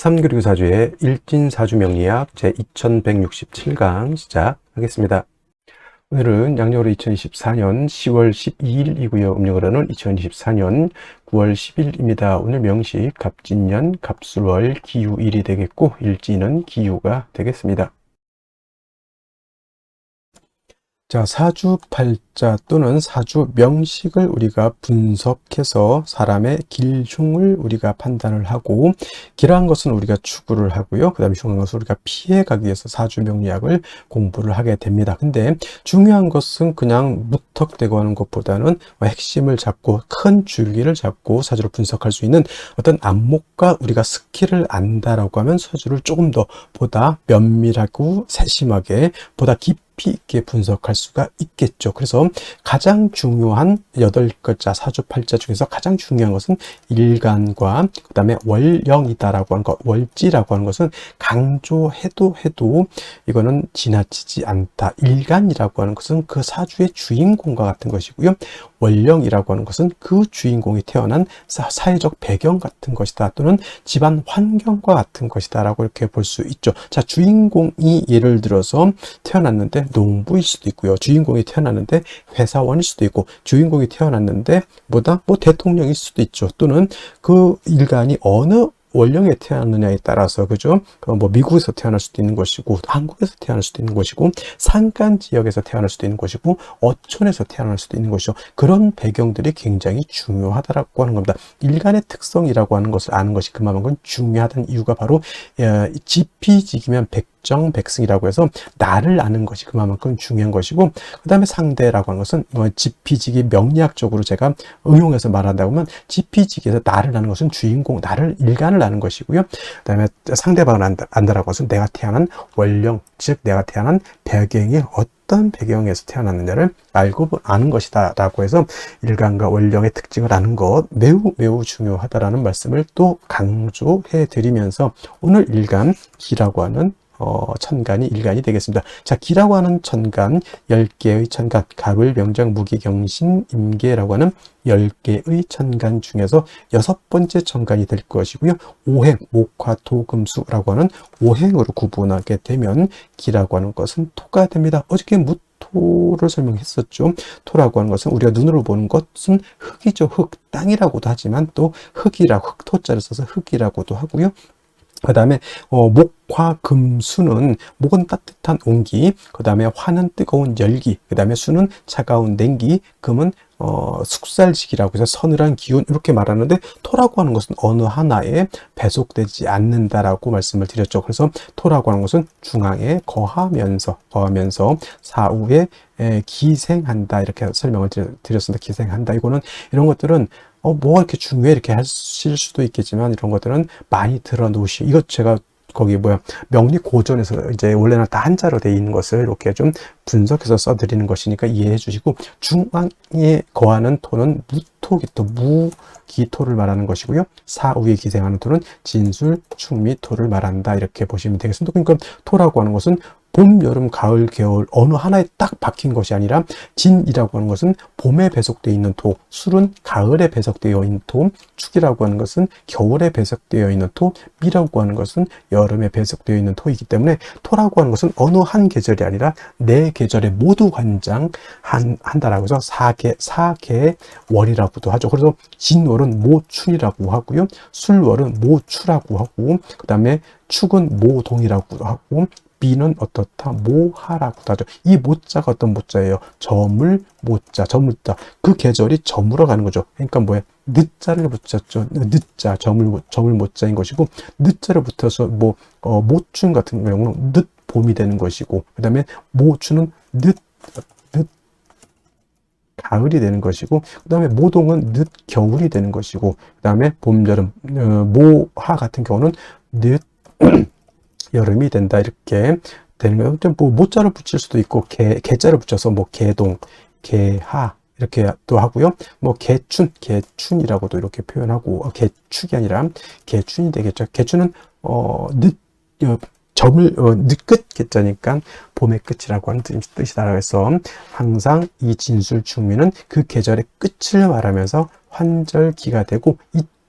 3교리교 사주의 일진사주명리학 제2167강 시작하겠습니다. 오늘은 양력으로 2024년 10월 12일이고요. 음력으로는 2024년 9월 10일입니다. 오늘 명시 갑진년, 갑술월, 기유일이 되겠고 일진은 기유가 되겠습니다. 자, 사주팔자 또는 사주명식을 우리가 분석해서 사람의 길흉을 우리가 판단을 하고, 길한 것은 우리가 추구를 하고요. 그 다음에 흉한 것은 우리가 피해가기 위해서 사주명리학을 공부를 하게 됩니다. 근데 중요한 것은 그냥 무턱대고 하는 것보다는 핵심을 잡고 큰 줄기를 잡고 사주를 분석할 수 있는 어떤 안목과 우리가 스킬을 안다라고 하면 사주를 조금 더 보다 면밀하고 세심하게 보다 깊이 있게 분석할 수가 있겠죠. 그래서 가장 중요한 8글자 사주팔자 중에서 가장 중요한 것은 일간과 그 다음에 월령이다라고 하는 것, 월지라고 하는 것은 강조해도 이거는 지나치지 않다. 일간이라고 하는 것은 그 사주의 주인공과 같은 것이고요. 월령이라고 하는 것은 그 주인공이 태어난 사회적 배경 같은 것이다, 또는 집안 환경과 같은 것이다 라고 이렇게 볼 수 있죠. 자, 주인공이 예를 들어서 태어났는데 농부일 수도 있고요. 주인공이 태어났는데 회사원일 수도 있고, 주인공이 태어났는데 뭐 대통령일 수도 있죠. 또는 그 일간이 어느 월령에 태어났느냐에 따라서, 그죠? 뭐 미국에서 태어날 수도 있는 것이고, 한국에서 태어날 수도 있는 것이고, 산간 지역에서 태어날 수도 있는 것이고, 어촌에서 태어날 수도 있는 것이죠. 그런 배경들이 굉장히 중요하다라고 하는 겁니다. 일간의 특성이라고 하는 것을 아는 것이 그만큼 중요하다는 이유가 바로 지피지기면 백정백승이라고 해서 나를 아는 것이 그만큼 중요한 것이고, 그 다음에 상대라고 하는 것은 지피지기 명리학적으로 제가 응용해서 말한다고 하면, 지피지기에서 나를 아는 것은 주인공, 나를 일간을 아는 것이고요. 그 다음에 상대방을 안다라고 해서 내가 태어난 원령, 즉 내가 태어난 배경이 어떤 배경에서 태어났느냐를 알고 아는 것이다 라고 해서 일간과 원령의 특징을 아는 것 매우 중요하다라는 말씀을 또 강조해 드리면서, 오늘 일간 기라고 하는 천간이 일간이 되겠습니다. 자, 기라고 하는 천간, 10개의 천간, 갑을, 병장, 무기, 경신, 임계라고 하는 10개의 천간 중에서 6번째 천간이 될 것이고요. 오행, 목화, 토, 금수라고 하는 오행으로 구분하게 되면 기라고 하는 것은 토가 됩니다. 어저께 토를 설명했었죠. 토라고 하는 것은 우리가 눈으로 보는 것은 흙이죠. 흙, 땅이라고도 하지만 또 흙이라고, 흙토자를 써서 흙이라고도 하고요. 그 다음에 목화 금수는, 목은 따뜻한 온기, 그 다음에 화는 뜨거운 열기, 그 다음에 수는 차가운 냉기, 금은 숙살지기라고 해서 서늘한 기운, 이렇게 말하는데, 토라고 하는 것은 어느 하나에 배속되지 않는다라고 말씀을 드렸죠. 그래서 토라고 하는 것은 중앙에 거하면서 사후에 기생한다, 이렇게 설명을 드렸습니다. 기생한다. 이런 것들은 뭐가 이렇게 중요해 이렇게 하실 수도 있겠지만, 이런 것들은 많이 들어놓으시. 이것 제가 거기 명리 고전에서 이제 원래는 다 한자로 되어 있는 것을 이렇게 좀 분석해서 써드리는 것이니까 이해해 주시고, 중앙에 거하는 토는 무토기토, 무기토를 말하는 것이고요. 사후에 기생하는 토는 진술, 충미토를 말한다, 이렇게 보시면 되겠습니다. 그러니까 토라고 하는 것은 봄, 여름, 가을, 겨울 어느 하나에 딱 박힌 것이 아니라, 진이라고 하는 것은 봄에 배속되어 있는 토, 술은 가을에 배속되어 있는 토, 축이라고 하는 것은 겨울에 배속되어 있는 토, 미라고 하는 것은 여름에 배속되어 있는 토이기 때문에, 토라고 하는 것은 어느 한 계절이 아니라 네 계절에 모두 관장한다라고 해서 사계월이라고도 하죠. 그래서 진월은 모춘이라고 하고요. 술월은 모추라고 하고, 그 다음에 축은 모동이라고 하고, 비는 어떻다? 모하라고도 하죠. 이 모자가 어떤 모자예요? 저물 모자, 저물자. 그 계절이 저물어 가는 거죠. 그러니까 늦자를 붙였죠. 늦자, 저물 모자인 것이고, 늦자를 붙여서 모춘 같은 경우는 늦 봄이 되는 것이고, 그 다음에 모추는 늦 가을이 되는 것이고, 그 다음에 모동은 늦 겨울이 되는 것이고, 그 다음에 봄, 여름, 모하 같은 경우는 늦 여름이 된다, 이렇게 되는 거예요. 모자를 붙일 수도 있고, 개자를 붙여서 개동, 개하 이렇게 또 하고요. 개춘이라고도 이렇게 표현하고, 개축이 아니라 개춘이 되겠죠. 개춘은 늦끝 개자니까 봄의 끝이라고 하는 뜻이다. 그래서 항상 이 진술 충미는 그 계절의 끝을 말하면서 환절기가 되고,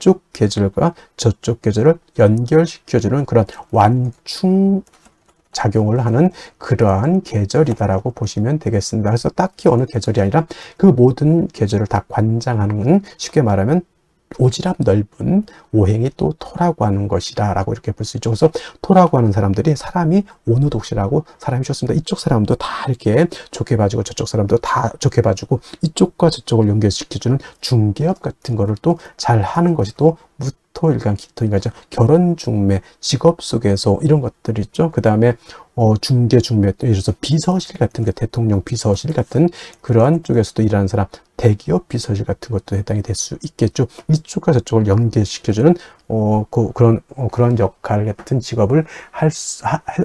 이쪽 계절과 저쪽 계절을 연결시켜주는 그런 완충 작용을 하는 그러한 계절이다라고 보시면 되겠습니다. 그래서 딱히 어느 계절이 아니라 그 모든 계절을 다 관장하는, 쉽게 말하면 오지랖 넓은 오행이 또 토라고 하는 것이다 라고 이렇게 볼 수 있죠. 그래서 토라고 하는 사람들이 사람이 어느 독시라고 사람이 좋습니다. 이쪽 사람도 다 이렇게 좋게 봐주고 저쪽 사람도 다 좋게 봐주고 이쪽과 저쪽을 연결시켜주는 중개업 같은 거를 또 잘 하는 것이 또 무토일간 기토일간이죠. 결혼 중매, 직업 속에서 이런 것들이 있죠. 그 다음에 중개 중매, 예를 들어서 비서실 같은 게, 대통령 비서실 같은 그러한 쪽에서도 일하는 사람, 대기업 비서실 같은 것도 해당이 될 수 있겠죠. 이쪽과 저쪽을 연계시켜주는 그런 역할 같은 직업을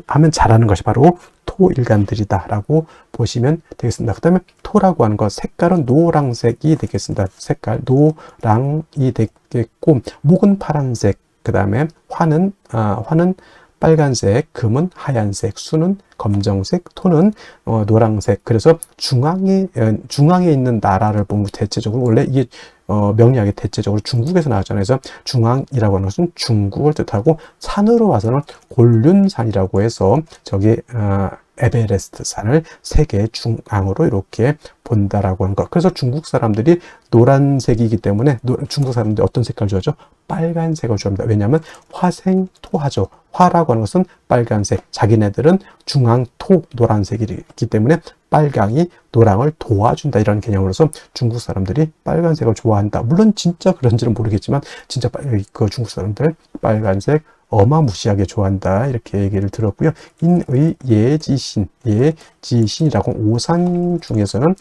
하면 잘하는 것이 바로 토일간들이다라고 보시면 되겠습니다. 그 다음에 토라고 하는 것, 색깔은 노란색이 되겠습니다. 색깔 노랑이 되겠고, 목은 파란색, 그 다음에 화는 빨간색, 금은 하얀색, 수는 검정색, 토는 노란색. 그래서 중앙에 있는 나라를 보면 대체적으로 원래 이게 명리학의 대체적으로 중국에서 나왔잖아요. 그래서 중앙이라고 하는 것은 중국을 뜻하고, 산으로 와서는 곤륜산이라고 해서 저기 에베레스트 산을 세계 중앙으로 이렇게 본다라고 하는 것. 그래서 중국 사람들이 노란색이기 때문에 중국 사람들이 어떤 색깔을 좋아하죠? 빨간색을 좋아합니다. 왜냐하면 화생토하죠. 화라고 하는 것은 빨간색, 자기네들은 중앙토 노란색이기 때문에 빨강이 노랑을 도와준다, 이런 개념으로서 중국 사람들이 빨간색을 좋아한다. 물론 진짜 그런지는 모르겠지만 진짜 그 중국 사람들 빨간색 어마무시하게 좋아한다, 이렇게 얘기를 들었고요. 인의 예지신이라고, 오산 중에서는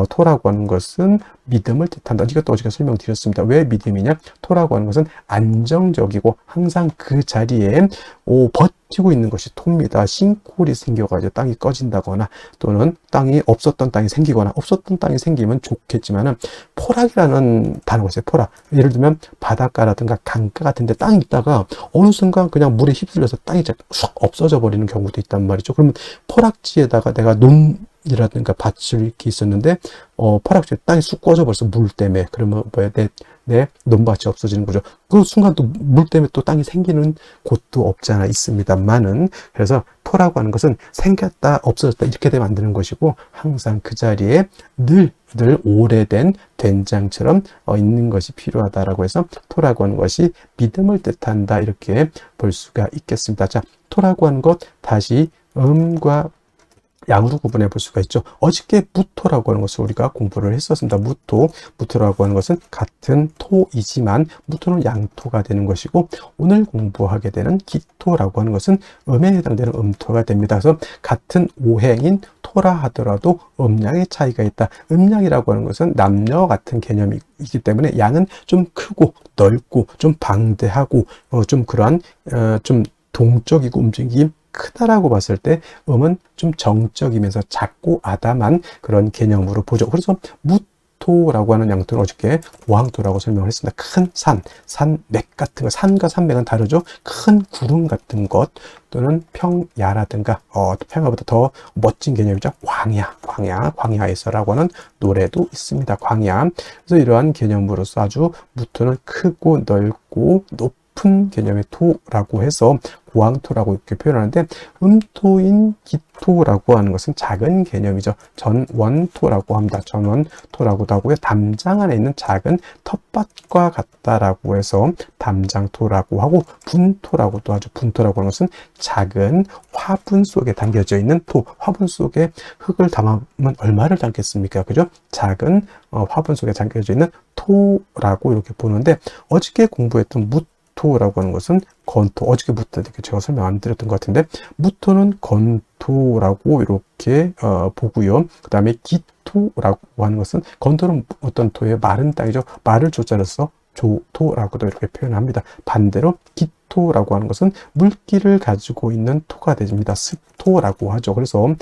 토라고 하는 것은 믿음을 뜻한다. 이것도 어제가 설명드렸습니다. 왜 믿음이냐? 토라고 하는 것은 안정적이고 항상 그 자리에 버티고 있는 것이 토입니다. 싱크홀이 생겨가지고 땅이 꺼진다거나, 또는 없었던 땅이 생기거나, 없었던 땅이 생기면 좋겠지만은, 포락이라는 단어가 있어요. 포락. 예를 들면 바닷가라든가 강가 같은 데 땅이 있다가 어느 순간 그냥 물에 휩쓸려서 땅이 쑥 없어져 버리는 경우도 있단 말이죠. 그러면 포락지에다가 내가 이라든가 밭을 이렇게 있었는데 포락지에 땅이 쑥 꺼져 버려서 물 때문에, 그러면 뭐야, 내 논밭이 없어지는 거죠. 그 순간 또 물 때문에 또 땅이 생기는 곳도 없지 않아 있습니다만은, 그래서 토라고 하는 것은 생겼다 없어졌다 이렇게 되면 안 되는 것이고, 항상 그 자리에 늘 오래된 된장처럼 있는 것이 필요하다라고 해서 토라고 하는 것이 믿음을 뜻한다, 이렇게 볼 수가 있겠습니다. 자, 토라고 하는 것 다시 음과 양으로 구분해 볼 수가 있죠. 어저께 무토라고 하는 것을 우리가 공부를 했었습니다. 무토라고 하는 것은 같은 토이지만 무토는 양토가 되는 것이고, 오늘 공부하게 되는 기토라고 하는 것은 음에 해당되는 음토가 됩니다. 그래서 같은 오행인 토라 하더라도 음양의 차이가 있다. 음양이라고 하는 것은 남녀 같은 개념이기 때문에 양은 좀 크고 넓고 좀 방대하고 좀 그러한 좀 동적이고 움직임 크다라고 봤을 때, 음은 좀 정적이면서 작고 아담한 그런 개념으로 보죠. 그래서 무토라고 하는 양토는 어저께 고항토라고 설명을 했습니다. 큰 산맥 같은 거, 산과 산맥은 다르죠. 큰 구름 같은 것, 또는 평야라든가 평야보다 더 멋진 개념이죠. 광야에서라고 하는 노래도 있습니다. 광야. 그래서 이러한 개념으로서 아주 무토는 크고 넓고 높은 개념의 토라고 해서 고항토라고 이렇게 표현하는데, 음토인 기토라고 하는 것은 작은 개념이죠. 전원토라고 합니다. 전원토라고도 하고요. 담장 안에 있는 작은 텃밭과 같다라고 해서 담장토라고 하고, 분토라고도 하죠. 분토라고 하는 것은 작은 화분 속에 담겨져 있는 토. 화분 속에 흙을 담으면 얼마를 담겠습니까? 그죠? 작은 화분 속에 담겨져 있는 토라고 이렇게 보는데, 어저께 공부했던 무토라고 하는 것은 건토, 어저께부터 제가 설명 안 드렸던 것 같은데, 무토는 건토라고 이렇게 보고요. 그 다음에 기토라고 하는 것은, 건토는 어떤 토예요? 마른 땅이죠. 말을 조자로 써 조토라고도 이렇게 표현합니다. 반대로 기토라고 하는 것은 물기를 가지고 있는 토가 됩니다. 습토라고 하죠. 그래서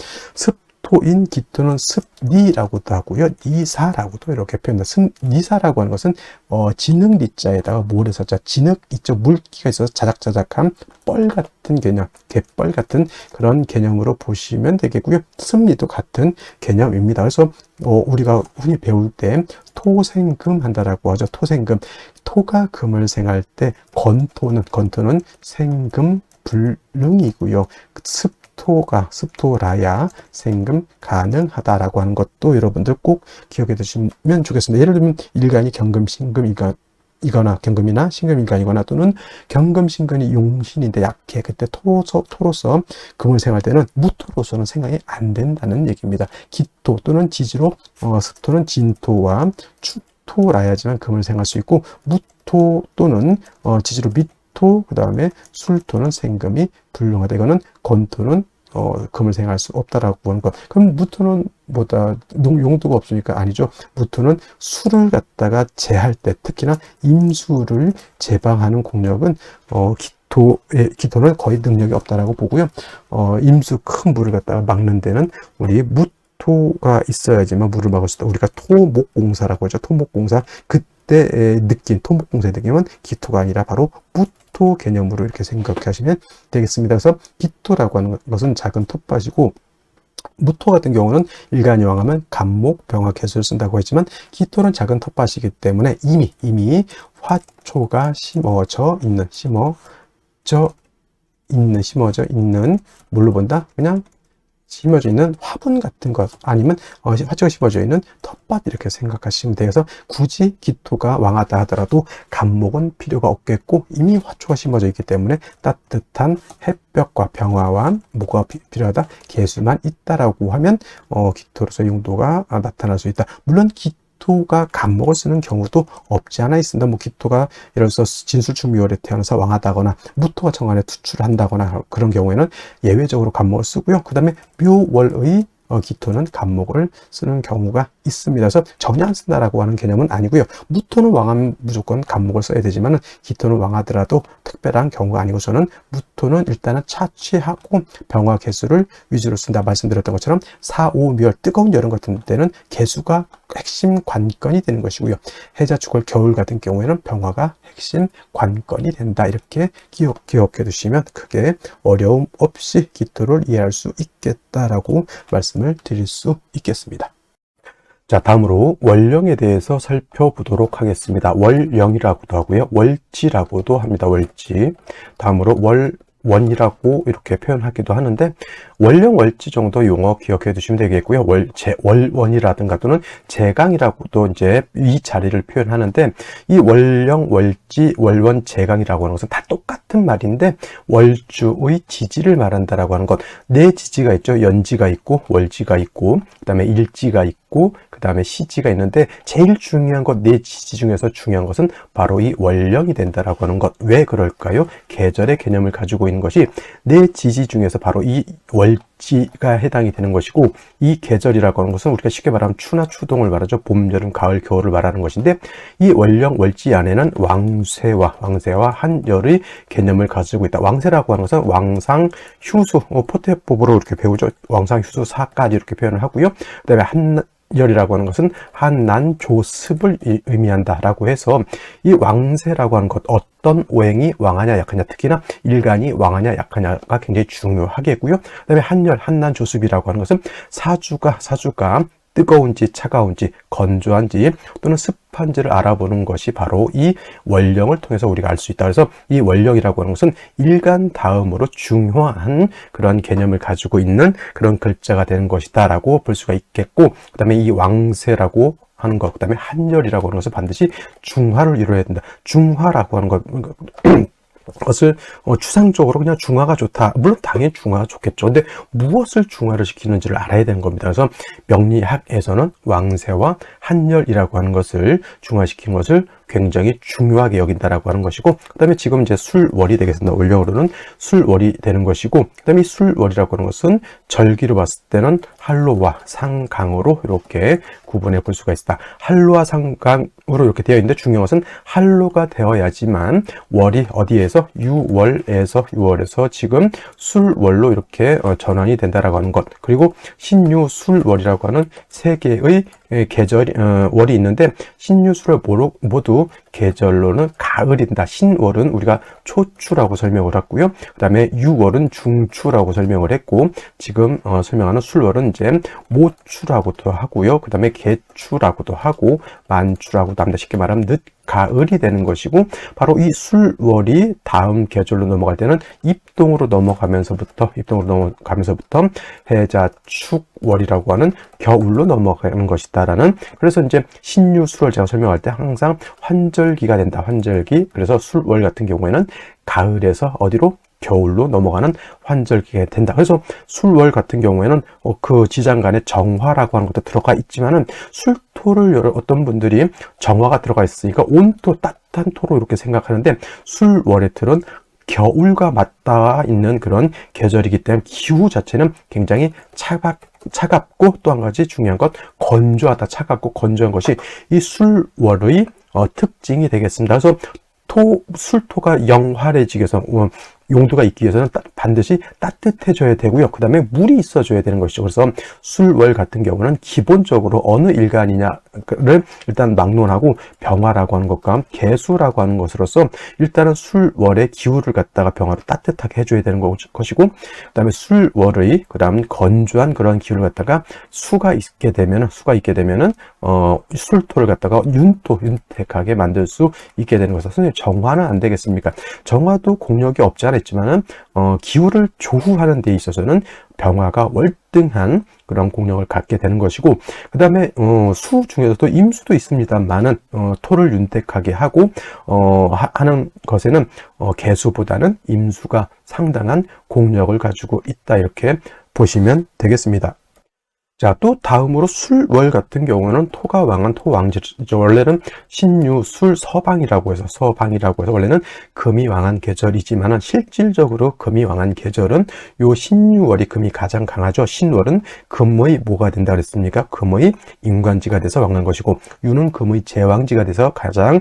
무토인 기토는 습니라고도 하고요. 니사라고도 이렇게 표현합니다. 습니사라고 하는 것은 진흙 니자에다가 모래사자, 진흙 있죠. 물기가 있어서 자작자작한 뻘 같은 개념, 갯벌 같은 그런 개념으로 보시면 되겠고요. 습니도 같은 개념입니다. 그래서 우리가 흔히 배울 때 토생금 한다라고 하죠. 토생금. 토가 금을 생할 때 건토는 생금 불능이고요. 습토라야 생금 가능하다라고 하는 것도 여러분들 꼭 기억해 두시면 좋겠습니다. 예를 들면 일간이 경금, 신금이거나 경금이나 신금일간이거나 또는 경금, 신금이 용신인데 약해. 그때 토로서 금을 생할 때는 무토로서는 생각이 안 된다는 얘기입니다. 기토 또는 지지로 습토는 진토와 축토라야지만 금을 생할 수 있고 무토 또는 지지로 미토 그 다음에 술토는 생금이 불능하다. 이거는 건토는 금을 생할 수 없다라고 하는 것. 그럼 무토는 용도가 없으니까 아니죠. 무토는 술을 갖다가 제할 때 특히나 임수를 제방하는 공력은 기토는 거의 능력이 없다라고 보고요. 임수 큰 물을 갖다가 막는 데는 우리 무토가 있어야지만 물을 막을 수 있다. 우리가 토목공사라고 하죠. 토목공사. 그때 느낀 토목공사의 느낌은 기토가 아니라 바로 무토 개념으로 이렇게 생각하시면 되겠습니다. 그래서 기토라고 하는 것은 작은 텃밭이고 무토 같은 경우는 일간이왕하면 간목, 병화, 개수를 쓴다고 했지만 기토는 작은 텃밭이기 때문에 이미 화초가 심어져 있는 뭘로 본다? 그냥 심어져 있는 화분 같은 것 아니면 화초가 심어져 있는 텃밭 이렇게 생각하시면 돼요. 그래서 굳이 기토가 왕하다 하더라도 간목은 필요가 없겠고 이미 화초가 심어져 있기 때문에 따뜻한 햇볕과 병화와 뭐가 필요하다? 개수만 있다라고 하면 기토로서 용도가 나타날 수 있다. 물론 기토가 간목을 쓰는 경우도 없지 않아 있습니다. 기토가 예를 들어서 진술충묘월에 태어나서 왕하다거나 무토가 정관에 투출을 한다거나 그런 경우에는 예외적으로 간목을 쓰고요. 그 다음에 묘월의 기토는 간목을 쓰는 경우가 있습니다. 그래서 전혀 안 쓴다라고 하는 개념은 아니고요. 무토는 왕하면 무조건 간목을 써야 되지만 기토는 왕하더라도 특별한 경우가 아니고 저는 무토는 일단은 차치하고 병화 개수를 위주로 쓴다 말씀드렸던 것처럼 4, 5, 묘월 뜨거운 여름 같은 때는 개수가 핵심 관건이 되는 것이고요. 해자, 축월, 겨울 같은 경우에는 병화가 핵심 관건이 된다. 이렇게 기억해 두시면 크게 어려움 없이 기토를 이해할 수 있겠다라고 말씀을 드릴 수 있겠습니다. 자, 다음으로 월령에 대해서 살펴보도록 하겠습니다. 월령이라고도 하고요. 월지라고도 합니다. 월지. 다음으로 월원이라고 이렇게 표현하기도 하는데 월령, 월지 정도 용어 기억해 두시면 되겠고요. 월원이라든가 또는 제강이라고도 이제 이 자리를 표현하는데 이 월령, 월지, 월원, 제강이라고 하는 것은 다 똑같은 말인데 월주의 지지를 말한다라고 하는 것. 네 지지가 있죠. 연지가 있고 월지가 있고 그 다음에 일지가 있고 그 다음에 시지가 있는데 제일 중요한 것, 네 지지 중에서 중요한 것은 바로 이 월령이 된다라고 하는 것. 왜 그럴까요? 계절의 개념을 가지고 있는 것이 네 지지 중에서 바로 이 월지가 해당이 되는 것이고 이 계절이라고 하는 것은 우리가 쉽게 말하면 추나 추동을 말하죠. 봄, 여름, 가을, 겨울을 말하는 것인데 이 월령, 월지 안에는 왕세와 한열의 개념을 가지고 있다. 왕세라고 하는 것은 왕상, 휴수, 포태법으로 이렇게 배우죠. 왕상, 휴수, 사까지 이렇게 표현을 하고요. 그 다음에 한열이라고 하는 것은 한난, 조습을 의미한다라고 해서 이 왕세라고 하는 것, 어떤 오행이 왕하냐 약하냐, 특히나 일간이 왕하냐 약하냐가 굉장히 중요하겠고요. 그 다음에 한열, 한난, 조습이라고 하는 것은 사주가 뜨거운지 차가운지 건조한지 또는 습한지를 알아보는 것이 바로 이 월령을 통해서 우리가 알 수 있다. 그래서 이 월령이라고 하는 것은 일간 다음으로 중요한 그런 개념을 가지고 있는 그런 글자가 되는 것이다 라고 볼 수가 있겠고, 그 다음에 이 왕세라고 하는 것, 그 다음에 한열이라고 하는 것은 반드시 중화를 이루어야 된다. 중화라고 하는 것을 추상적으로 그냥 중화가 좋다. 물론 당연히 중화가 좋겠죠. 근데 무엇을 중화를 시키는지를 알아야 되는 겁니다. 그래서 명리학에서는 왕세와 한열이라고 하는 것을 중화시키는 것을 굉장히 중요하게 여긴다라고 하는 것이고, 그 다음에 지금 이제 술월이 되겠습니다. 원령으로는 술월이 되는 것이고, 그 다음에 이 술월이라고 하는 것은 절기로 봤을 때는 한로와 상강으로 이렇게 구분해 볼 수가 있다. 한로와 상강으로 이렇게 되어 있는데, 중요한 것은 한로가 되어야지만 월이 어디에서 유월에서 지금 술월로 이렇게 전환이 된다라고 하는 것. 그리고 신유술월이라고 하는 세 개의 계절이 월이 있는데, 신유술월 모두 계절로는 가을이다. 신월은 우리가 초추라고 설명을 했고요. 그 다음에 유월은 중추라고 설명을 했고, 지금 설명하는 술월은 이제 모추라고도 하고요. 그 다음에 개추라고도 하고 만추라고도 합니다. 쉽게 말하면 늦 가을이 되는 것이고, 바로 이 술월이 다음 계절로 넘어갈 때는 입동으로 넘어가면서부터 해자축월이라고 하는 겨울로 넘어가는 것이다라는, 그래서 이제 신유술월 제가 설명할 때 항상 환절기가 된다. 환절기. 그래서 술월 같은 경우에는 가을에서 어디로? 겨울로 넘어가는 환절기가 된다. 그래서 술월 같은 경우에는 그 지장간에 정화라고 하는 것도 들어가 있지만은, 술토를 어떤 분들이 정화가 들어가 있으니까 온토, 따뜻한 토로 이렇게 생각하는데, 술월의 틀은 겨울과 맞닿아 있는 그런 계절이기 때문에 기후 자체는 굉장히 차갑고, 또 한 가지 중요한 것, 건조하다. 차갑고 건조한 것이 이 술월의 특징이 되겠습니다. 그래서 술토가 영활해지기 위해서, 용도가 있기 위해서는 반드시 따뜻해져야 되고요. 그 다음에 물이 있어줘야 되는 것이죠. 그래서 술월 같은 경우는 기본적으로 어느 일간이냐를 일단 막론하고, 병화라고 하는 것과 개수라고 하는 것으로서 일단은 술월의 기후를 갖다가 병화로 따뜻하게 해줘야 되는 것이고, 그 다음에 술월의 건조한 그런 기후를 갖다가 수가 있게 되면은 술토를 갖다가 윤택하게 만들 수 있게 되는 것은, 선생님 정화는 안 되겠습니까? 정화도 공력이 없지 않아 있지만은 기후를 조후하는 데 있어서는 병화가 월등한 그런 공력을 갖게 되는 것이고, 그 다음에 수 중에서도 임수도 있습니다만은 토를 윤택하게 하고 하는 것에는 개수보다는 임수가 상당한 공력을 가지고 있다, 이렇게 보시면 되겠습니다. 자, 또 다음으로 술월 같은 경우는 토가 왕한 토왕절이죠. 원래는 신유, 술, 서방이라고 해서 원래는 금이 왕한 계절이지만은, 실질적으로 금이 왕한 계절은 요 신유월이 금이 가장 강하죠. 신월은 금의 뭐가 된다 그랬습니까? 금의 임관지가 돼서 왕한 것이고, 유는 금의 제왕지가 돼서 가장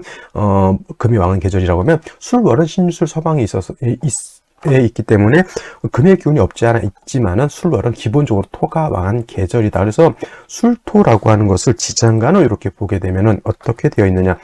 금이 왕한 계절이라고 하면, 술월은 신유, 술, 서방이 있기 때문에 금의 기운이 없지 않아 있지만은, 술월은 기본적으로 토가 왕한 계절이다. 그래서 술토라고 하는 것을 지장간으로 이렇게 보게 되면은 어떻게 되어 있느냐?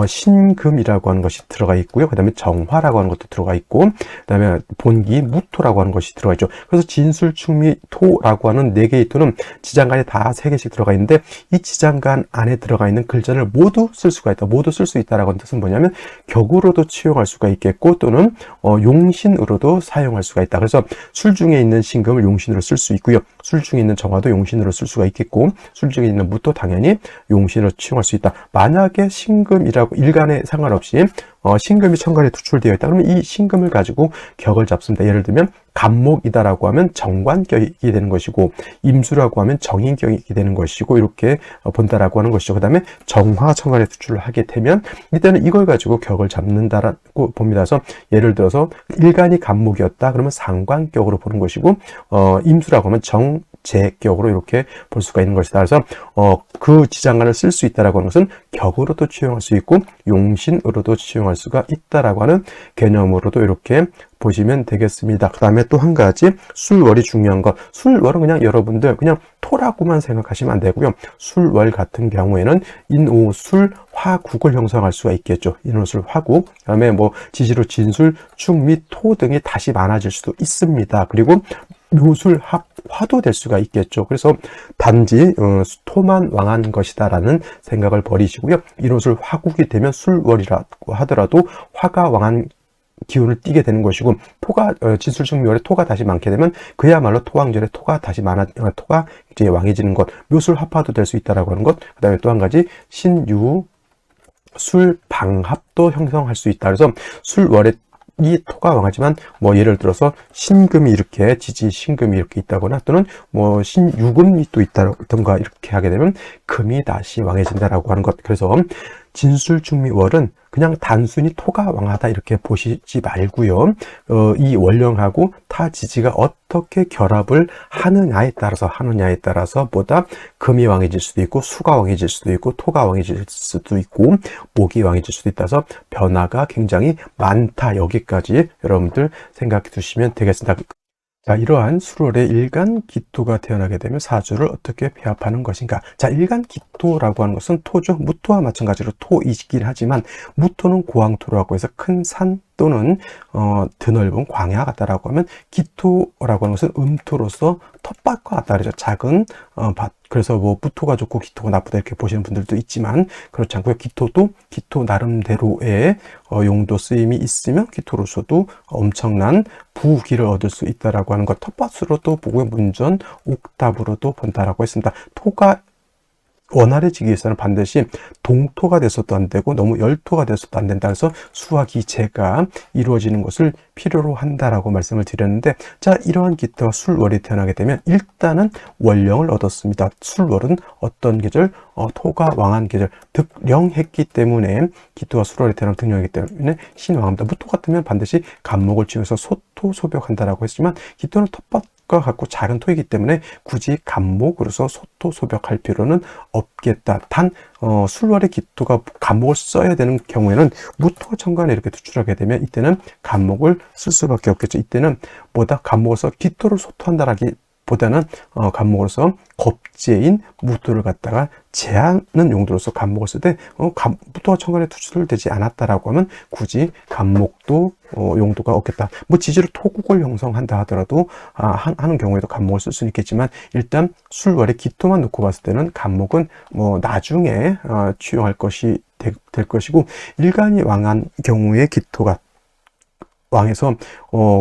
신금이라고 하는 것이 들어가 있고요. 그 다음에 정화라고 하는 것도 들어가 있고, 그 다음에 본기 무토라고 하는 것이 들어가 있죠. 그래서 진술, 충미, 토라고 하는 4개의 토는 지장간에 다 3개씩 들어가 있는데, 이 지장간 안에 들어가 있는 글자를 모두 쓸 수가 있다. 모두 쓸 수 있다라고 하는 뜻은 뭐냐면, 격으로도 치용할 수가 있겠고, 또는 용신으로도 사용할 수가 있다. 그래서 술 중에 있는 신금을 용신으로 쓸 수 있고요. 술 중에 있는 정화도 용신으로 쓸 수가 있겠고, 술 중에 있는 무토 당연히 용신으로 치용할 수 있다. 만약에 신금이라고 일간에 상관없이 신금이 천간에 투출되어 있다. 그러면 이 신금을 가지고 격을 잡습니다. 예를 들면 간목이다라고 하면 정관격이 되는 것이고, 임수라고 하면 정인격이 되는 것이고, 이렇게 본다라고 하는 것이죠. 그 다음에 정화 천간에 투출을 하게 되면 일단은 이걸 가지고 격을 잡는다라고 봅니다. 그래서 예를 들어서 일간이 간목이었다 그러면 상관격으로 보는 것이고, 임수라고 하면 정제격으로 이렇게 볼 수가 있는 것이다. 그래서 그 지장간을 쓸 수 있다라고 하는 것은 격으로도 치용할 수 있고 용신으로도 치용할 수가 있다라고 하는 개념으로도 이렇게 보시면 되겠습니다. 그 다음에 또 한 가지, 술월이 중요한 것. 술월은 그냥 여러분들 그냥 토라고만 생각하시면 안 되고요. 술월 같은 경우에는 인오술 화국을 형성할 수가 있겠죠. 인오술 화국. 그 다음에 지지로 진술, 충미, 토 등이 다시 많아질 수도 있습니다. 그리고 묘술, 화도 될 수가 있겠죠. 그래서 단지 토만 왕한 것이다라는 생각을 버리시고요. 인오술 화국이 되면 술월이라고 하더라도 화가 왕한 기운을 띠게 되는 것이고, 토가 진술충묘월에 토가 다시 많게 되면 그야말로 토왕절에 토가 이제 왕해지는 것, 묘술 합화도 될 수 있다라고 하는 것. 그 다음에 또 한 가지 신유 술 방합도 형성할 수 있다. 그래서 술월에 이 토가 왕하지만 예를 들어서 신금이 이렇게 신금이 이렇게 있다거나, 또는 신유금이 또 있다던가 이렇게 하게 되면 금이 다시 왕해진다라고 하는 것. 그래서 진술중미월은 그냥 단순히 토가 왕하다 이렇게 보시지 말고요. 이 월령하고 타지지가 어떻게 결합을 하느냐에 따라서 보다 금이 왕해질 수도 있고 수가 왕해질 수도 있고 토가 왕해질 수도 있고 목이 왕해질 수도 있다서 변화가 굉장히 많다. 여기까지 여러분들 생각해 두시면 되겠습니다. 자, 이러한 수월의 일간기토가 태어나게 되면 사주를 어떻게 배합하는 것인가? 자, 일간기토라고 하는 것은 토죠. 무토와 마찬가지로 토이긴 하지만 무토는 고황토라고 해서 큰 산 또는 드넓은 광야 같다라고 하면 기토라고 하는 것은 음토로서 텃밭과 같다 그러죠. 작은 밭. 그래서 뭐 무토가 좋고 기토가 나쁘다 이렇게 보시는 분들도 있지만 그렇지 않고요. 기토도 기토 나름대로의 용도 쓰임이 있으면 기토로서도 엄청난 부귀를 얻을 수 있다라고 하는 것. 텃밭으로도 보고요. 문전 옥답으로도 본다라고 했습니다. 토가 원활해지기 위해서는 반드시 동토가 돼서도 안 되고 너무 열토가 돼서도 안 된다. 그래서 수와 기재가 이루어지는 것을 필요로 한다라고 말씀을 드렸는데, 자, 이러한 기토가 술월이 태어나게 되면 일단은 월령을 얻었습니다. 술월은 어떤 계절? 토가 왕한 계절, 득령했기 때문에 기토가 술월이 태어나면 득령이기 때문에 신왕합니다. 무토 같으면 반드시 간목을 치면서 소토소벽한다라고 했지만 기토는 텃밭 과 같고 작은 토이기 때문에 굳이 간목으로서 소토소벽할 필요는 없겠다. 단 술월의 기토가 간목을 써야 되는 경우에는 무토가 천간에 이렇게 투출하게 되면 이때는 간목을 쓸 수밖에 없겠죠. 이때는 뭐다 간목을 써 기토를 소토한다라기 보다는 간목으로서 겁재인 무토를 갖다가 제하는 용도로서 간목을 쓸 때 무토가 천간에 투출되지 않았다라고 하면 굳이 간목도 용도가 없겠다. 뭐 지지로 토국을 형성한다 하더라도 하는 경우에도 간목을 쓸 수는 있겠지만 일단 술월에 기토만 놓고 봤을 때는 간목은 뭐 나중에 취용할 것이 될 것이고, 일간이 왕한 경우에 기토가 왕에서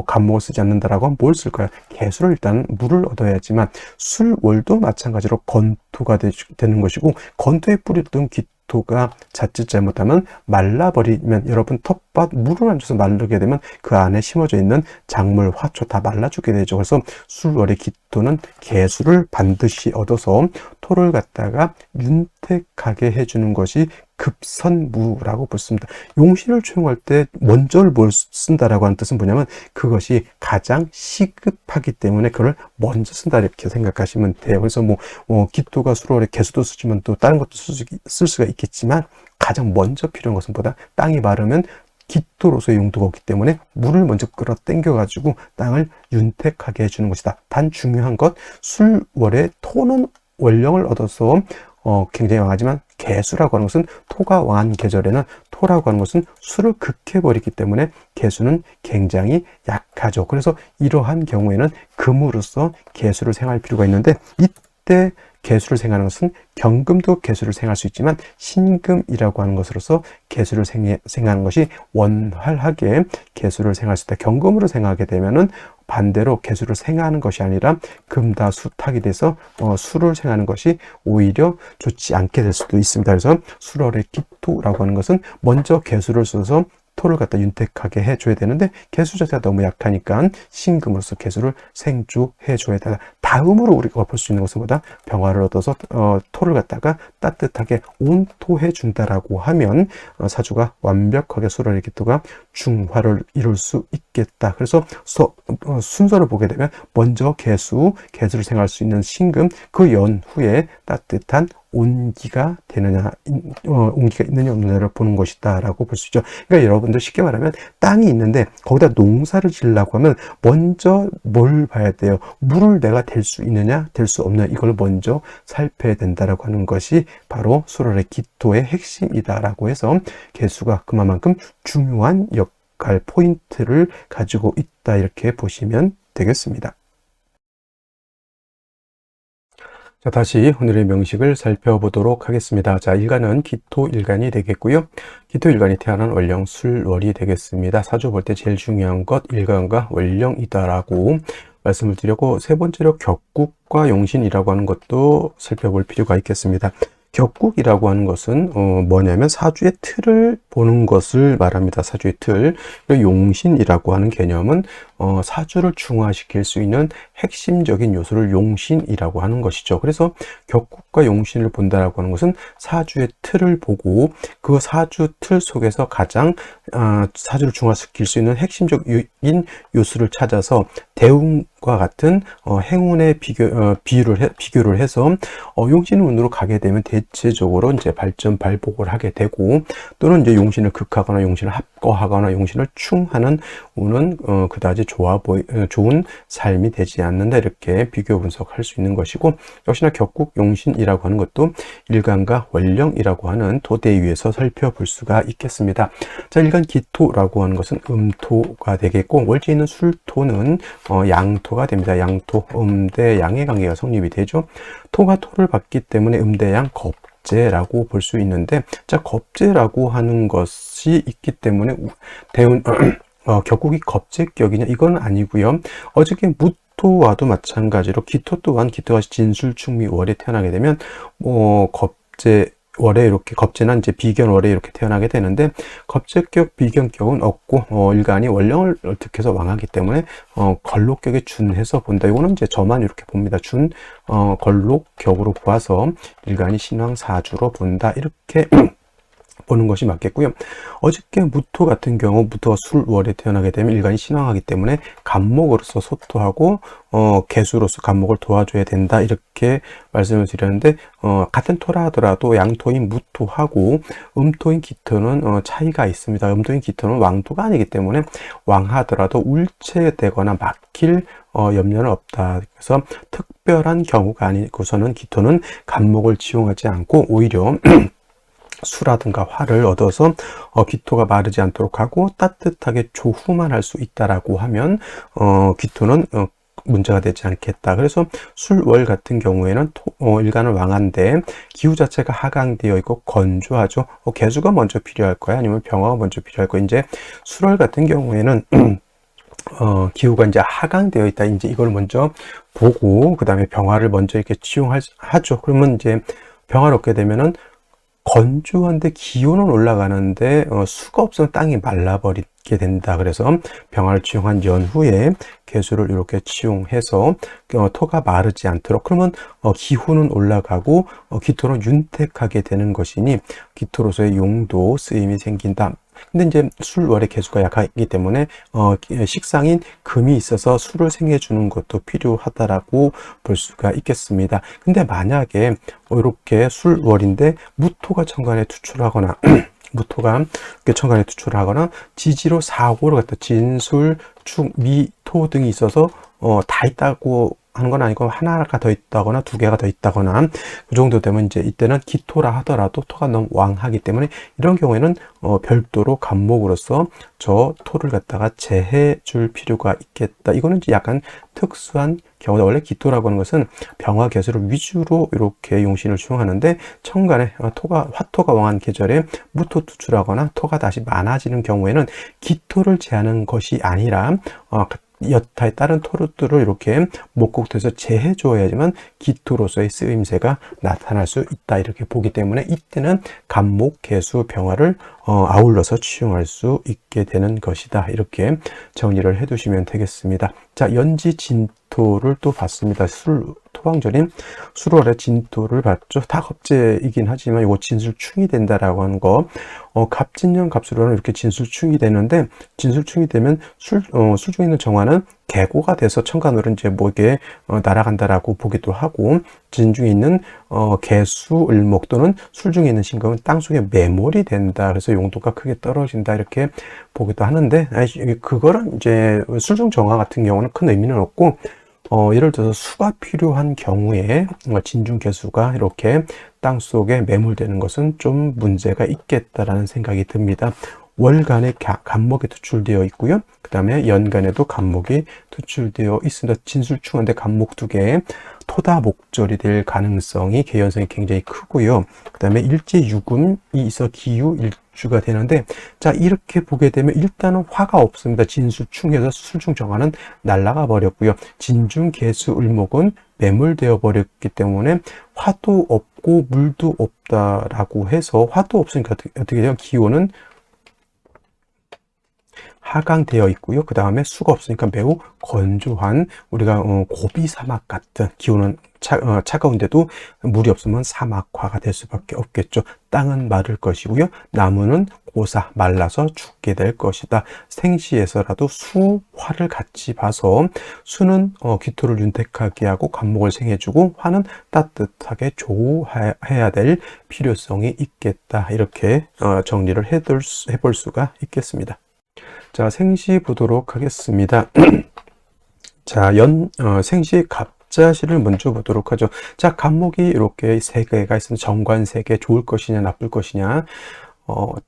간목을 쓰지 않는다라고 하면 뭘 쓸까요? 개수를 일단 물을 얻어야지만 술월도 마찬가지로 건토가 되는 것이고, 건토에 뿌리던 기토가 자칫 잘못하면 말라버리면 여러분 텃밭 물을 안 줘서 마르게 되면 그 안에 심어져 있는 작물, 화초 다 말라주게 되죠. 그래서 술월의 기토는 개수를 반드시 얻어서 토를 갖다가 윤택하게 해주는 것이 급선무라고 볼습니다. 용신을 초용할 때 먼저를 뭘 쓴다라고 하는 뜻은 뭐냐면 그것이 가장 시급하기 때문에 그걸 먼저 쓴다 이렇게 생각하시면 돼요. 그래서 뭐 기토가 수월에 개수도 쓰지만 또 다른 것도 쓸 수가 있겠지만 가장 먼저 필요한 것은 보다 땅이 마르면 기토로서의 용도가 없기 때문에 물을 먼저 끌어당겨 가지고 땅을 윤택하게 해주는 것이다. 단 중요한 것, 술월에 토는 월령을 얻어서 굉장히 왕하지만 개수라고 하는 것은 토가 왕한 계절에는 토라고 하는 것은 수를 극해버리기 때문에 개수는 굉장히 약하죠. 그래서 이러한 경우에는 금으로서 개수를 생할 필요가 있는데, 이때 개수를 생하는 것은 경금도 개수를 생할 수 있지만 신금이라고 하는 것으로서 개수를 생하는 것이 원활하게 개수를 생할 수 있다. 경금으로 생하게 되면은 반대로 개수를 생하는 것이 아니라 금다수탁이 돼서 수를 생하는 것이 오히려 좋지 않게 될 수도 있습니다. 그래서 술월의 기토라고 하는 것은 먼저 개수를 써서 토를 갖다 윤택하게 해줘야 되는데 개수 자체가 너무 약하니까 신금으로서 개수를 생주해줘야 된다. 다음으로 우리가 볼 수 있는 것은 보다 병화를 얻어서 토를 갖다가 따뜻하게 온토해 준다라고 하면 사주가 완벽하게 술월의 기토가 중화를 이룰 수 있겠다. 그래서 순서를 보게 되면 먼저 개수를 생할 수 있는 신금, 그 연후에 따뜻한 온기가 되느냐, 온기가 있느냐 없느냐를 보는 것이다라고 볼 수 있죠. 그러니까 여러분들 쉽게 말하면 땅이 있는데 거기다 농사를 지으려고 하면 먼저 뭘 봐야 돼요? 물을 내가 댈 수 있느냐, 댈 수 없느냐, 이걸 먼저 살펴야 된다라고 하는 것이 바로 술월의 기토의 핵심이다라고 해서 개수가 그만큼 중요한 역할 포인트를 가지고 있다 이렇게 보시면 되겠습니다. 자, 다시 오늘의 명식을 살펴보도록 하겠습니다. 자, 일간은 기토일간이 되겠고요. 기토일간이 태어난 월령 술월이 되겠습니다. 사주 볼 때 제일 중요한 것 일간과 월령이다라고 말씀을 드렸고, 세 번째로 격국과 용신이라고 하는 것도 살펴볼 필요가 있겠습니다. 격국이라고 하는 것은 뭐냐면 사주의 틀을 보는 것을 말합니다. 사주의 틀. 그리고 용신이라고 하는 개념은 사주를 중화시킬 수 있는 핵심적인 요소를 용신이라고 하는 것이죠. 그래서 격국과 용신을 본다라고 하는 것은 사주의 틀을 보고 그 사주 틀 속에서 가장 사주를 중화시킬 수 있는 핵심적인 요소를 찾아서 대운과 같은 행운의 비교를 해서 용신 운으로 가게 되면 대체적으로 이제 발전 발복을 하게 되고, 또는 이제 용신을 극하거나 용신을 합거하거나 용신을 충하는 운은 그다지 좋은 삶이 되지 않는다, 이렇게 비교 분석할 수 있는 것이고, 역시나 격국 용신이라고 하는 것도 일간과 원령이라고 하는 도대 위에서 살펴볼 수가 있겠습니다. 자, 일간 기토라고 하는 것은 음토가 되겠고, 월지에 있는 술토는 양토가 됩니다. 양토, 음대 양의 관계가 성립이 되죠. 토가 토를 받기 때문에 음대양 겁재라고 볼 수 있는데, 자, 겁재라고 하는 것이 있기 때문에 대운 격국이 겁재격이냐, 이건 아니고요. 어저께 무토와도 마찬가지로 기토 또한 기토가 진술충미월에 태어나게 되면 겁재 월에 이렇게 겁재나 이제 비견월에 이렇게 태어나게 되는데, 겁재격 비견격은 없고 일간이 원령을 득해서 왕하기 때문에 걸록격에 준해서 본다. 이거는 이제 저만 이렇게 봅니다. 걸록격으로 보아서 일간이 신왕사주로 본다, 이렇게 보는 것이 맞겠고요. 어저께 무토 같은 경우 무토가 술월에 태어나게 되면 일간이 신왕하기 때문에 간목으로서 소토하고 개수로서 간목을 도와줘야 된다, 이렇게 말씀을 드렸는데, 같은 토라 하더라도 양토인 무토하고 음토인 기토는 차이가 있습니다. 음토인 기토는 왕토가 아니기 때문에 왕하더라도 울체되거나 막힐 염려는 없다. 그래서 특별한 경우가 아니고서는 기토는 간목을 지용하지 않고 오히려 수라든가 화를 얻어서 기토가 마르지 않도록 하고 따뜻하게 조후만 할 수 있다라고 하면 기토는 문제가 되지 않겠다. 그래서 술월 같은 경우에는 일간은 왕한데 기후 자체가 하강되어 있고 건조하죠. 개수가 먼저 필요할 거야, 아니면 병화가 먼저 필요할 거야. 이제 술월 같은 경우에는 기후가 이제 하강되어 있다, 이제 이걸 먼저 보고 그 다음에 병화를 먼저 이렇게 치용하죠. 그러면 이제 병화를 얻게 되면은 건조한데 기온은 올라가는데 수가 없으면 땅이 말라버리게 된다. 그래서 병화를 치용한 연후에 개수를 이렇게 치용해서 토가 마르지 않도록, 그러면 기후는 올라가고 기토는 윤택하게 되는 것이니 기토로서의 용도 쓰임이 생긴다. 근데 이제 술월의 개수가 약하기 때문에 식상인 금이 있어서 술을 생해주는 것도 필요하다라고 볼 수가 있겠습니다. 근데 만약에 이렇게 술월인데 무토가 천간에 투출하거나 무토가 이렇게 천간에 투출하거나 지지로 사고를 갖다 진술, 축, 미, 토 등이 있어서 다 있다고 하는 건 아니고 하나가 더 있다거나 두 개가 더 있다거나 그 정도 되면 이제 이때는 기토라 하더라도 토가 너무 왕하기 때문에 이런 경우에는 별도로 간목으로서 저 토를 갖다가 제해 줄 필요가 있겠다. 이거는 이제 약간 특수한 경우다. 원래 기토라고 하는 것은 병화 개수를 위주로 이렇게 용신을 수용하는데, 천간에 화토가 왕한 계절에 무토 투출하거나 토가 다시 많아지는 경우에는 기토를 제하는 것이 아니라 여타의 다른 토르들을 이렇게 목곡돼서 제해 주어야지만 기토로서의 쓰임새가 나타날 수 있다, 이렇게 보기 때문에 이때는 간목, 개수, 병화를 아울러서 치용할 수 있게 되는 것이다, 이렇게 정리를 해 두시면 되겠습니다. 자, 연지 진토를 또 봤습니다. 토방절인 술월의 진토를 봤죠. 다 겁재이긴 하지만 이거 진술충이 된다라고 하는 거, 갑진년 갑술월은 이렇게 진술충이 되는데, 진술충이 되면 술중에 있는 정화는 개고가 돼서 천간으로 이제 목에 날아간다라고 보기도 하고, 진중에 있는 개수, 을목 또는 술중에 있는 신금은 땅속에 매몰이 된다. 그래서 용도가 크게 떨어진다, 이렇게 보기도 하는데, 그거는 이제 술중 정화 같은 경우는 큰 의미는 없고, 예를 들어서 수가 필요한 경우에 진중 개수가 이렇게 땅속에 매몰되는 것은 좀 문제가 있겠다라는 생각이 듭니다. 월간에 간목이 투출되어 있고요. 그 다음에 연간에도 간목이 투출되어 있습니다. 진술충한데 간목 두 개, 토다 목절이 될 가능성이 개연성이 굉장히 크고요. 그 다음에 일제유금이 있어 기유 일주가 되는데, 자, 이렇게 보게 되면 일단은 화가 없습니다. 진술충에서 술중 정화는 날아가 버렸고요. 진중 개수 을목은 매몰되어 버렸기 때문에 화도 없고 하고 물도 없다라고 해서 화도 없으니까 어떻게 돼요? 기온은 하강되어 있고요. 그 다음에 수가 없으니까 매우 건조한 우리가 고비 사막 같은 기온은 차가운데도 물이 없으면 사막화가 될 수밖에 없겠죠. 땅은 마를 것이고요. 나무는 고사 말라서 죽게 될 것이다. 생시에서라도 수, 화를 같이 봐서 수는 기토를 윤택하게 하고 관목을 생해주고 화는 따뜻하게 조해야 될 필요성이 있겠다. 이렇게 정리를 해볼 수가 있겠습니다. 자, 생시 보도록 하겠습니다. 자, 생시 갑자시를 먼저 보도록 하죠. 자, 간목이 이렇게 세 개가 있으면 정관 세 개 좋을 것이냐 나쁠 것이냐.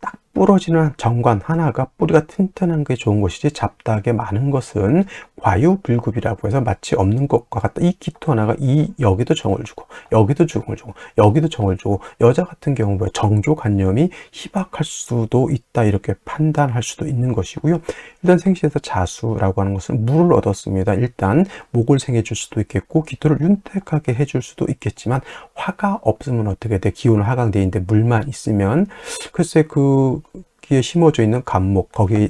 딱 부러지는 정관 하나가 뿌리가 튼튼한 게 좋은 것이지 잡다하게 많은 것은 과유불급이라고 해서 마치 없는 것과 같다. 이 기토 하나가 여기도 정을 주고 여기도 정을 주고 여기도 정을 주고 여자 같은 경우 뭐 정조관념이 희박할 수도 있다 이렇게 판단할 수도 있는 것이고요. 일단 생시에서 자수라고 하는 것은 물을 얻었습니다. 일단 목을 생해 줄 수도 있겠고 기토를 윤택하게 해줄 수도 있겠지만 화가 없으면 어떻게 돼? 기온은 하강되어 있는데 물만 있으면 글쎄 거기에 심어져 있는 간목, 거기에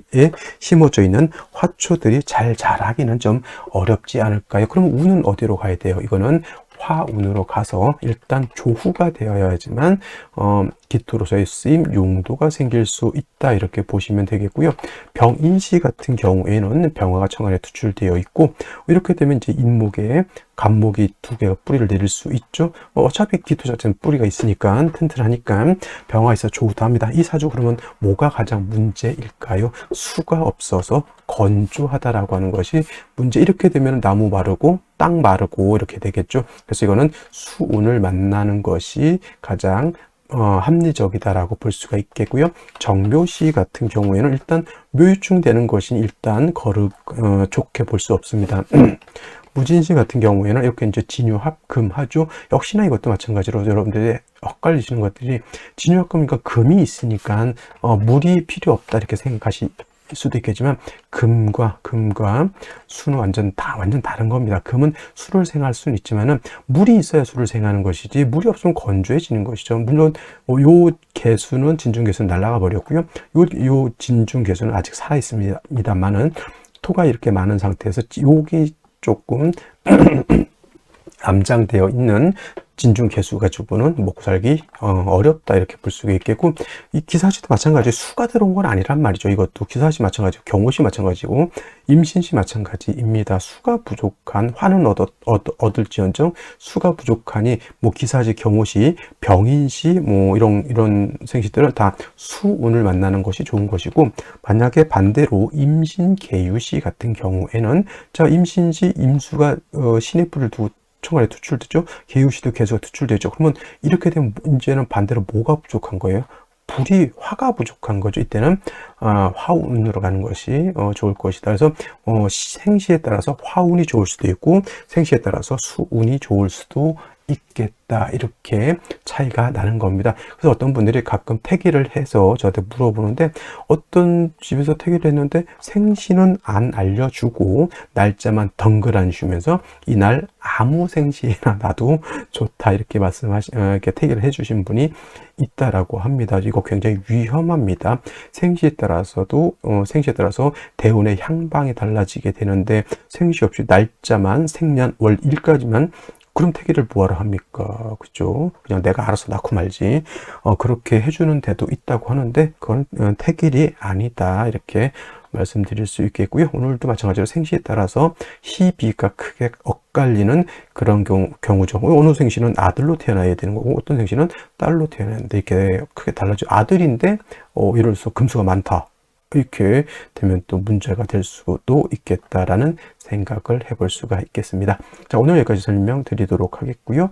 심어져 있는 화초들이 잘 자라기는 좀 어렵지 않을까요? 그럼 운은 어디로 가야 돼요? 이거는 화운으로 가서 일단 조후가 되어야지만 기토로서의 쓰임 용도가 생길 수 있다 이렇게 보시면 되겠고요. 병인시 같은 경우에는 병화가 청간에 투출되어 있고 이렇게 되면 이제 인목에 간목이 두 개가 뿌리를 내릴 수 있죠. 어차피 기토 자체는 뿌리가 있으니까 튼튼하니까 병화가 있어 조후도 합니다. 이 사주 그러면 뭐가 가장 문제일까요? 수가 없어서 건조하다라고 하는 것이 문제. 이렇게 되면 나무 마르고 땅 마르고 이렇게 되겠죠. 그래서 이거는 수운을 만나는 것이 가장 합리적이다라고 볼 수가 있겠고요. 정묘시 같은 경우에는 일단 묘유충 되는 것이 일단 좋게 볼 수 없습니다. 무진시 같은 경우에는 이렇게 이제 진유합금하죠. 역시나 이것도 마찬가지로 여러분들이 헷갈리시는 것들이 진유합금이니까 금이 있으니까 물이 필요 없다 이렇게 생각하실 수도 있겠지만 금과 수는 완전 다른 겁니다. 금은 수를 생할 수는 있지만은 물이 있어야 수를 생하는 것이지 물이 없으면 건조해지는 것이죠. 물론 요 개수는 진중개수는 날아가 버렸고요. 요 진중개수는 아직 살아 있습니다만은 토가 이렇게 많은 상태에서 여기 조금 암장되어 있는 진중 개수 가지고는 먹고 살기 어렵다 이렇게 볼 수가 있겠고 이 기사시도 마찬가지 수가 들어온 건 아니란 말이죠. 이것도 기사시 마찬가지고 경호시 마찬가지고 임신시 마찬가지입니다. 수가 부족한 화는 얻을지언정 수가 부족하니 뭐 기사시 경호시 병인시 뭐 이런 생시들은 다 수운을 만나는 것이 좋은 것이고 만약에 반대로 임신 계유시 같은 경우에는 자 임신시 임수가 신의 뿔을 두고 총알에 투출되죠. 계유시도 개수가 투출되죠. 그러면 이렇게 되면 이제는 반대로 뭐가 부족한 거예요? 화가 부족한 거죠. 이때는 화운으로 가는 것이 좋을 것이다. 그래서 생시에 따라서 화운이 좋을 수도 있고 생시에 따라서 수운이 좋을 수도 있겠다 이렇게 차이가 나는 겁니다. 그래서 어떤 분들이 가끔 태기를 해서 저한테 물어보는데 어떤 집에서 태기를 했는데 생시는 안 알려주고 날짜만 덩그러니 주면서 이날 아무 생시나 나도 좋다 이렇게 이렇게 태기를 해주신 분이 있다라고 합니다. 이거 굉장히 위험합니다. 생시에 따라서 대운의 향방이 달라지게 되는데 생시 없이 날짜만 생년 월일까지만 그럼 태기를 뭐하러 합니까? 그죠? 그냥 내가 알아서 낳고 말지. 그렇게 해주는 데도 있다고 하는데, 그건 태길이 아니다. 이렇게 말씀드릴 수 있겠고요. 오늘도 마찬가지로 생시에 따라서 희비가 크게 엇갈리는 그런 경우죠. 어느 생시는 아들로 태어나야 되는 거고, 어떤 생시는 딸로 태어나는데, 이렇게 크게 달라져. 아들인데, 이럴수록 금수가 많다. 이렇게 되면 또 문제가 될 수도 있겠다라는 생각을 해볼 수가 있겠습니다. 자, 오늘 여기까지 설명드리도록 하겠고요.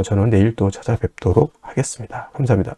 저는 내일 또 찾아뵙도록 하겠습니다. 감사합니다.